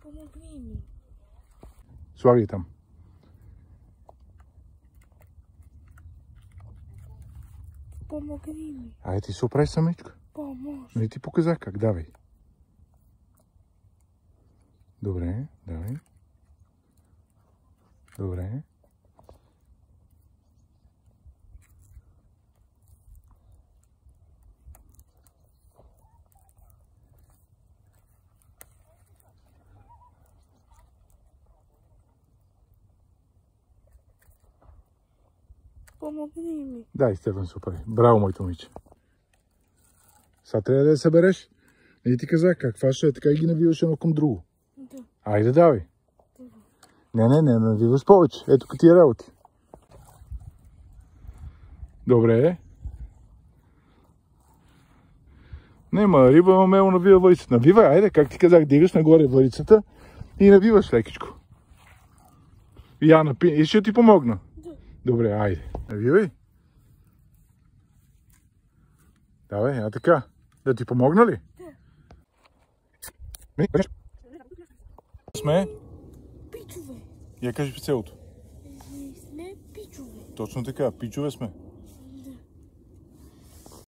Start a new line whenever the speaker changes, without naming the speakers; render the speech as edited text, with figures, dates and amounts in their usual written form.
Помогни ми.
Слагай там.
Помогни ми.
Айде ти се оправи самичка.
Помощ.
Не ти показах как, давай. Добре, давай. Добре.
Помогни ми.
Дай, Стефан се оправи. Браво, моето момиче. Сега трябва да я събереш. Не ти казах как, фаща е така и ги навиваш едно към друго.
Да.
Айде, давай. Не навиваш повече. Ето като тия работи. Добре. Нема риба, ама мело навива варицата. Навивай, айде, как ти казах, дигаш нагоре варицата и навиваш лекичко. И я напи... И ще ти помогна.
Да.
Добре, айде. Навивай. Давай, а така. Да ти помогна ли? Да. Сме?
Пичове.
Я кажи целото.
Сме пичове.
Точно така, пичове сме.